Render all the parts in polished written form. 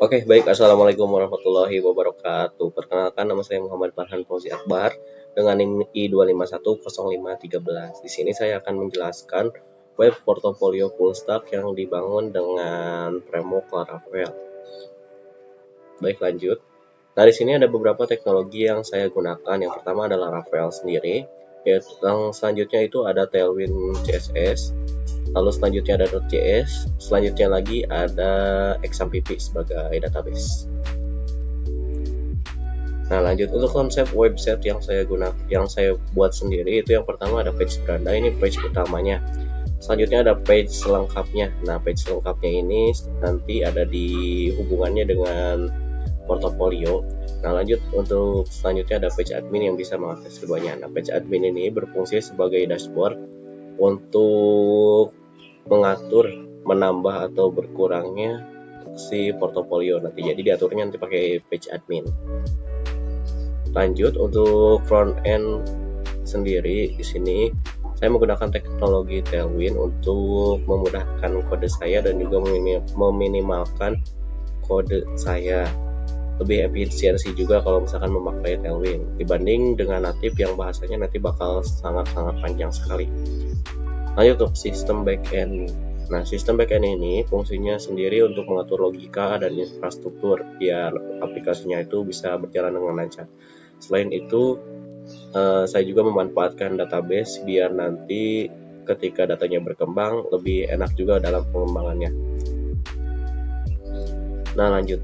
Oke, baik. Assalamualaikum warahmatullahi wabarakatuh. Perkenalkan, nama saya Muhammad Farhan Fauzi Akbar dengan NIM I2510513. Di sini saya akan menjelaskan web portofolio full stack yang dibangun dengan framework Laravel. Baik, lanjut. Nah, di sini ada beberapa teknologi yang saya gunakan. Yang pertama adalah Laravel sendiri. Yang selanjutnya itu ada Tailwind CSS. Lalu selanjutnya ada .js, selanjutnya lagi ada XAMPP sebagai database. Nah, lanjut untuk konsep website yang saya buat sendiri, itu yang pertama ada page beranda, ini page utamanya. Selanjutnya ada page selengkapnya. Nah, page selengkapnya ini nanti ada di hubungannya dengan portofolio. Nah, lanjut untuk selanjutnya ada page admin yang bisa mengakses keduanya. Nah, page admin ini berfungsi sebagai dashboard untuk mengatur, menambah atau berkurangnya si portofolio nanti. Jadi diaturnya nanti pakai page admin. Lanjut untuk front end sendiri, di sini saya menggunakan teknologi Tailwind untuk memudahkan kode saya dan juga meminimalkan kode saya. Lebih efisiensi juga kalau misalkan memakai Tailwind dibanding dengan native yang bahasanya nanti bakal sangat-sangat panjang sekali. Lanjut untuk sistem backend. Nah, sistem backend ini fungsinya sendiri untuk mengatur logika dan infrastruktur biar aplikasinya itu bisa berjalan dengan lancar. Selain itu, saya juga memanfaatkan database biar nanti ketika datanya berkembang lebih enak juga dalam pengembangannya. Nah, lanjut.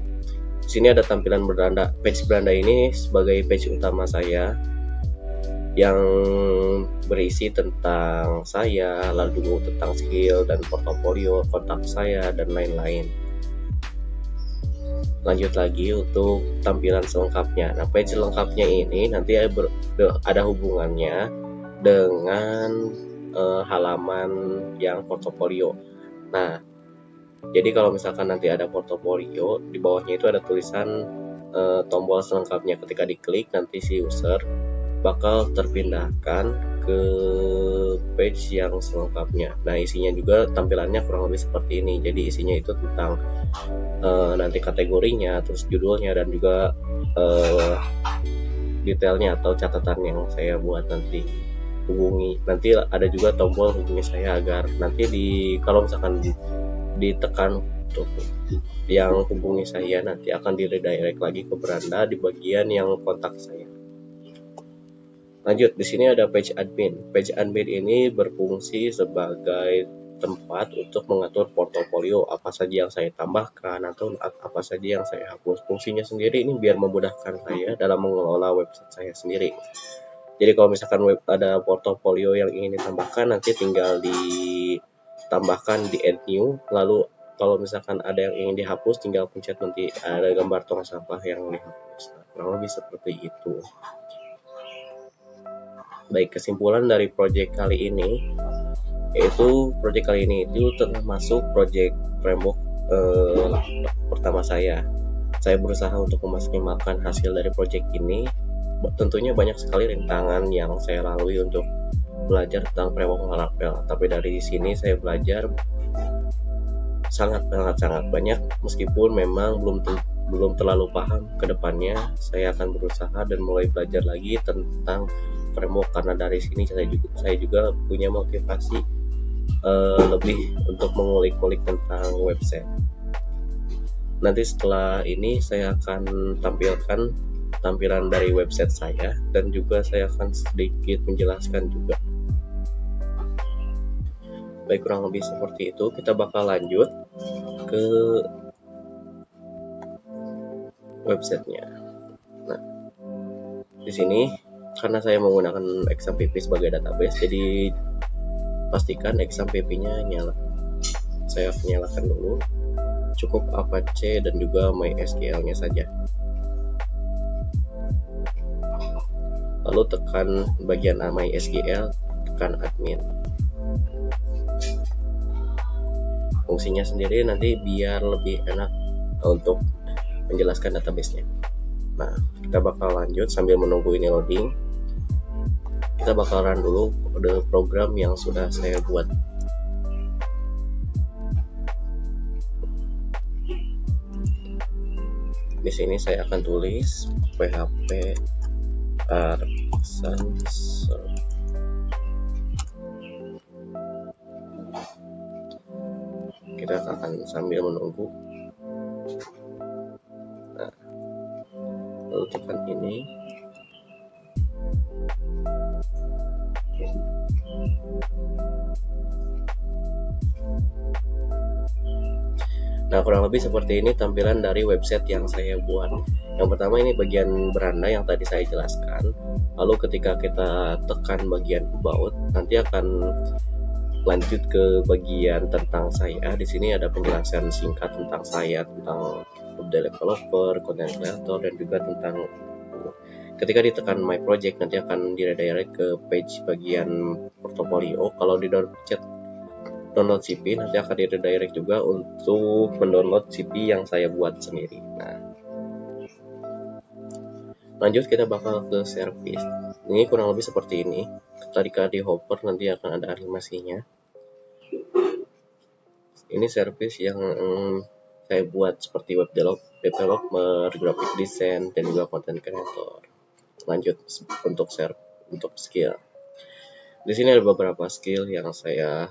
Di sini ada tampilan beranda. Page beranda ini sebagai page utama saya yang berisi tentang saya, lalu tentang skill dan portofolio, kontak saya, dan lain-lain. Lanjut lagi untuk tampilan selengkapnya. Nah, page selengkapnya ini nanti ada hubungannya dengan halaman yang portofolio. Nah, jadi kalau misalkan nanti ada portofolio, di bawahnya itu ada tulisan tombol selengkapnya. Ketika diklik, nanti si user bakal terpindahkan ke page yang selengkapnya. Nah, isinya juga tampilannya kurang lebih seperti ini. Jadi isinya itu tentang nanti kategorinya, terus judulnya, dan juga detailnya atau catatan yang saya buat nanti. Nanti ada juga tombol hubungi saya agar nanti kalau misalkan ditekan untuk yang hubungi saya, nanti akan di-redirect lagi ke beranda di bagian yang kontak saya. Lanjut, di sini ada page admin. Page admin ini berfungsi sebagai tempat untuk mengatur portofolio, apa saja yang saya tambahkan atau apa saja yang saya hapus. Fungsinya sendiri ini biar memudahkan saya dalam mengelola website saya sendiri. Jadi kalau misalkan ada portofolio yang ingin ditambahkan, nanti tinggal ditambahkan di add new, lalu kalau misalkan ada yang ingin dihapus, tinggal pencet nanti ada gambar tong sampah yang dihapus. Nah, kurang lebih seperti itu. Baik, kesimpulan dari project kali ini, yaitu project kali ini itu termasuk project framework pertama saya. Saya berusaha untuk memaksimalkan hasil dari project ini. Tentunya banyak sekali rintangan yang saya lalui untuk belajar tentang framework Laravel, tapi dari sini saya belajar sangat banyak, meskipun memang belum terlalu paham. Kedepannya saya akan berusaha dan mulai belajar lagi tentang framework, karena dari sini saya juga punya motivasi lebih untuk mengulik-ulik tentang website. Nanti setelah ini saya akan tampilkan tampilan dari website saya dan juga saya akan sedikit menjelaskan juga. Baik, kurang lebih seperti itu. Kita bakal lanjut ke websitenya. Nah, di sini karena saya menggunakan XAMPP sebagai database, jadi pastikan XAMPP-nya nyala. Saya nyalakan dulu. Cukup Apache dan juga MySQL-nya saja. Lalu tekan bagian MySQL, tekan admin. Fungsinya sendiri nanti biar lebih enak untuk menjelaskan database-nya. Nah, kita bakal lanjut sambil menunggu ini loading. Kita bakal run dulu kode program yang sudah saya buat. Di sini saya akan tulis PHP Artisan Server. Kita akan sambil menunggu. Nah, lalu tekan ini. Nah, kurang lebih seperti ini tampilan dari website yang saya buat. Yang pertama ini bagian beranda yang tadi saya jelaskan. Lalu ketika kita tekan bagian about, nanti akan lanjut ke bagian tentang saya. Di sini ada penjelasan singkat tentang saya, tentang web developer, content creator, dan juga tentang ketika ditekan my project nanti akan redirect ke page bagian portofolio. Kalau di download CP nanti akan redirect juga untuk mendownload CP yang saya buat sendiri. Nah, lanjut kita bakal ke service. Ini kurang lebih seperti ini. Ketika di hover nanti akan ada animasinya. Ini service yang saya buat seperti web developer, graphic design, dan juga content creator. Lanjut untuk skill. Di sini ada beberapa skill yang saya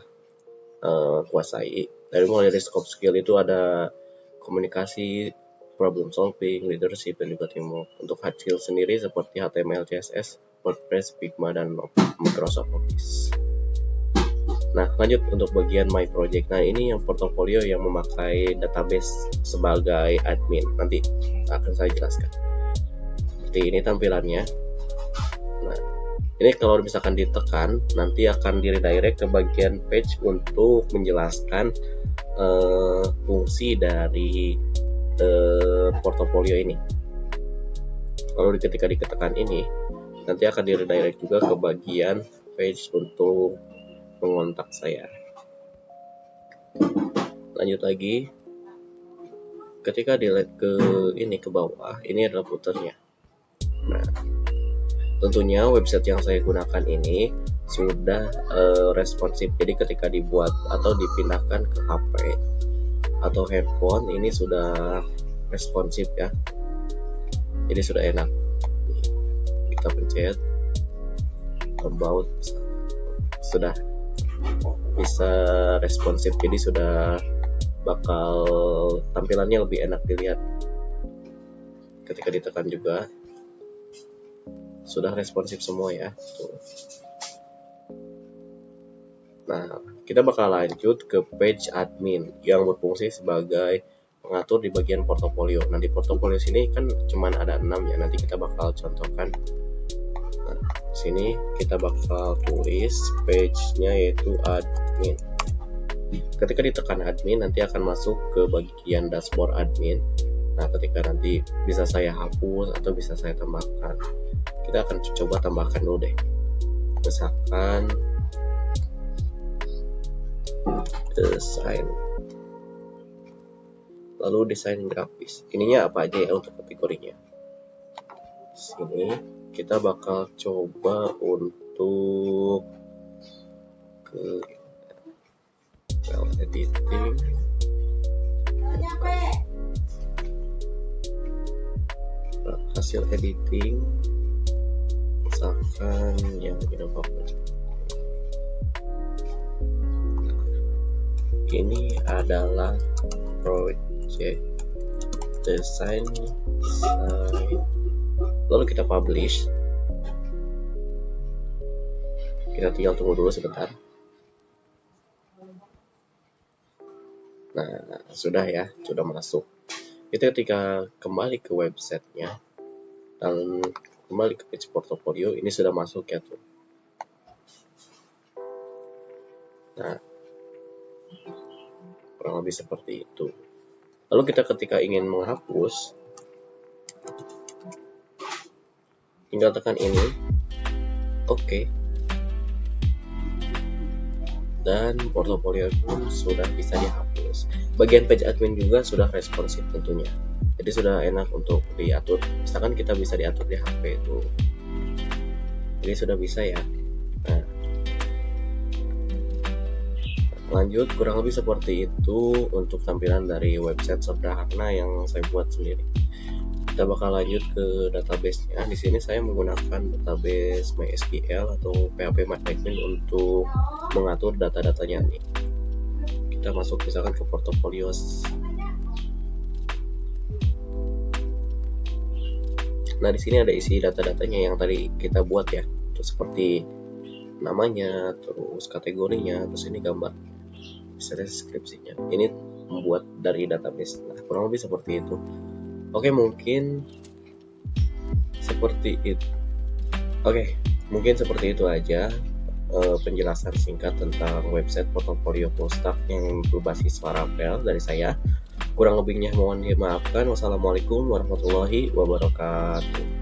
kuasai. Mulai dari scope skill itu ada komunikasi, problem solving, leadership, dan juga teamwork. Untuk hard skill sendiri seperti HTML, CSS, WordPress, Figma, dan Microsoft Office. Nah, lanjut untuk bagian my project. Nah, ini yang portofolio yang memakai database sebagai admin. Nanti akan saya jelaskan. Seperti ini tampilannya. Nah, ini kalau misalkan ditekan, nanti akan redirect ke bagian page untuk menjelaskan fungsi dari portofolio ini. Lalu ketika ditekan ini, nanti akan redirect juga ke bagian page untuk mengontak saya. Lanjut lagi, ketika dilihat ke bawah, ini adalah footernya. Nah, tentunya website yang saya gunakan ini sudah responsif. Jadi ketika dibuat atau dipindahkan ke HP atau handphone ini sudah responsif ya. Jadi sudah enak. Kita pencet about, sudah bisa responsif. Jadi sudah bakal tampilannya lebih enak dilihat. Ketika ditekan juga sudah responsif semua ya. Tuh. Nah, kita bakal lanjut ke page admin yang berfungsi sebagai pengatur di bagian portofolio. Nah, di portofolio sini kan cuman ada 6 ya. Nanti kita bakal contohkan. Nah, sini kita bakal tulis page-nya yaitu admin. Ketika ditekan admin nanti akan masuk ke bagian dashboard admin. Nah, ketika nanti bisa saya hapus atau bisa saya tambahkan. Kita akan coba tambahkan dulu deh. Misalkan desain, lalu desain grafis. Ininya apa aja ya untuk kategorinya. Sini kita bakal coba untuk ke editing, hasil editing, misalkan yang Innova Project. Ini adalah project design. Lalu kita publish. Kita tinggal tunggu dulu sebentar. Nah, sudah ya, sudah masuk. Kita ketika kembali ke websitenya dan kembali ke page portfolio, ini sudah masuk ya tuh. Nah, kurang lebih seperti itu. Lalu kita ketika ingin menghapus, tinggal tekan ini, oke. Dan portofolio pun sudah bisa dihapus. Bagian page admin juga sudah responsif tentunya. Jadi sudah enak untuk diatur. Misalkan kita bisa diatur di HP itu. Jadi sudah bisa ya. Nah, lanjut, kurang lebih seperti itu untuk tampilan dari website sederhana yang saya buat sendiri. Kita bakal lanjut ke database-nya. Di sini saya menggunakan database MySQL atau PHP MyAdmin untuk mengatur data-datanya nih. Kita masuk misalkan ke portfolios. Nah, di sini ada isi data-datanya yang tadi kita buat ya. Terus seperti namanya, terus kategorinya, terus ini gambar, deskripsinya. Ini membuat dari database. Nah, kurang lebih seperti itu. Oke, mungkin seperti itu. Oke, mungkin seperti itu aja penjelasan singkat tentang website portofolio full stack yang berbasis Laravel dari saya. Kurang lebihnya mohon dimaafkan. Wassalamualaikum warahmatullahi wabarakatuh.